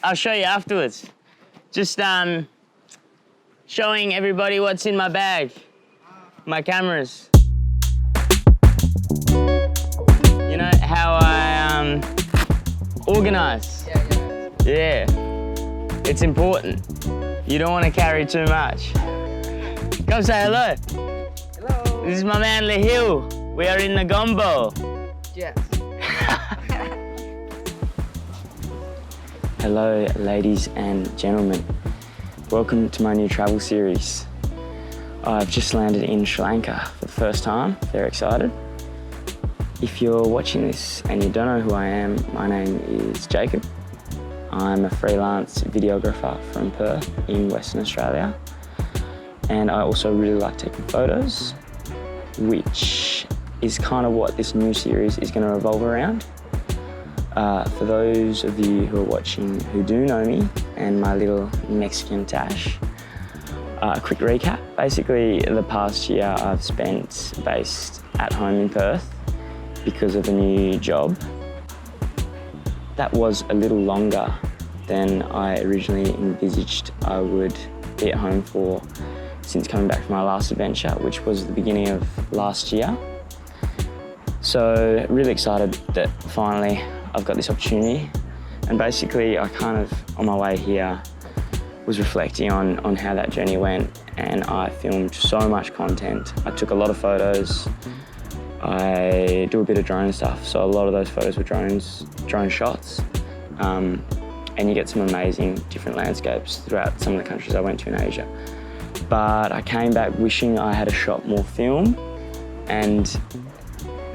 I'll show you afterwards. Just showing everybody what's in my bag. My cameras. You know how I organize. Yeah. It's important. You don't want to carry too much. Come say hello. Hello. This is my man Lehil. We are in Negombo. Yes. Hello, ladies and gentlemen. Welcome to my new travel series. I've just landed in Sri Lanka for the first time. Very excited. If you're watching this and you don't know who I am, my name is Jacob. I'm a freelance videographer from Perth in Western Australia. And I also really like taking photos, which is kind of what this new series is going to revolve around. For those of you who are watching who do know me and my little Mexican tash, a quick recap. Basically, the past year I've spent based at home in Perth because of a new job. That was a little longer than I originally envisaged I would be at home for since coming back from my last adventure, which was the beginning of last year. So really excited that finally I've got this opportunity. And basically I kind of, on my way here, was reflecting on how that journey went, and I filmed so much content. I took a lot of photos. I do a bit of drone stuff, so a lot of those photos were drone shots. And you get some amazing different landscapes throughout some of the countries I went to in Asia. But I came back wishing I had shot more film, and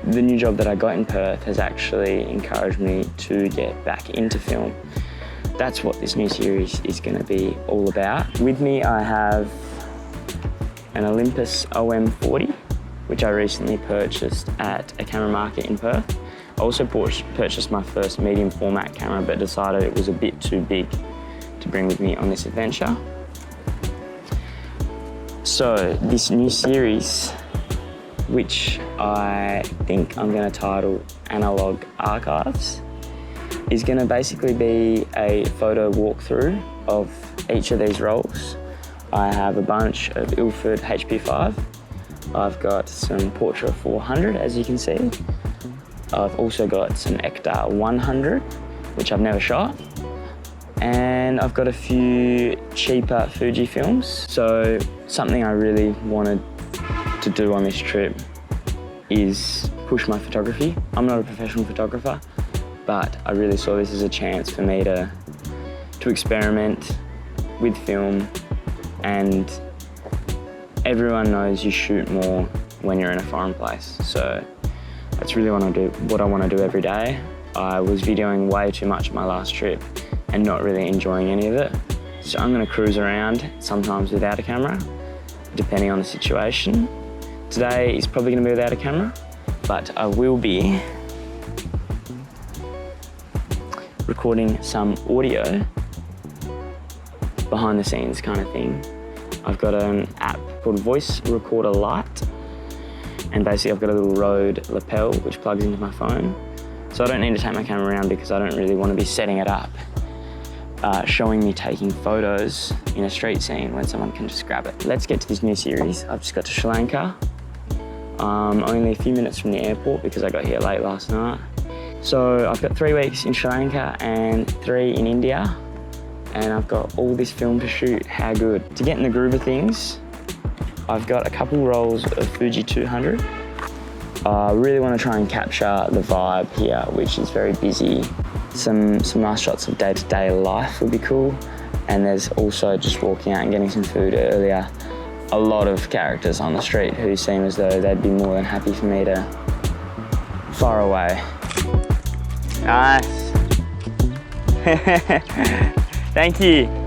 the new job that I got in Perth has actually encouraged me to get back into film. That's what this new series is going to be all about. With me I have an Olympus OM40, which I recently purchased at a camera market in Perth. I also purchased my first medium format camera, but decided it was a bit too big to bring with me on this adventure. So this new series, which I think I'm going to title Analog Archives, is going to basically be a photo walkthrough of each of these rolls. I have a bunch of Ilford HP5. I've got some Portra 400, as you can see. I've also got some Ektar 100, which I've never shot. And I've got a few cheaper Fuji films. So something I really wanted to do on this trip is push my photography. I'm not a professional photographer, but I really saw this as a chance for me to experiment with film. And everyone knows you shoot more when you're in a foreign place. So that's really what I want to do every day. I was videoing way too much my last trip and not really enjoying any of it. So I'm going to cruise around, sometimes without a camera, depending on the situation. Today is probably going to be without a camera, but I will be recording some audio, behind the scenes kind of thing. I've got an app called Voice Recorder Lite, and basically I've got a little Rode lapel which plugs into my phone. So I don't need to take my camera around because I don't really want to be setting it up, showing me taking photos in a street scene when someone can just grab it. Let's get to this new series. I've just got to Sri Lanka. Only a few minutes from the airport because I got here late last night. So I've got 3 weeks in Sri Lanka and 3 in India, and I've got all this film to shoot. How good. To get in the groove of things, I've got a couple rolls of Fuji 200. I really want to try and capture the vibe here, which is very busy. Some nice shots of day-to-day life would be cool. And there's also just walking out and getting some food earlier. A lot of characters on the street who seem as though they'd be more than happy for me to fire away. Nice. Thank you.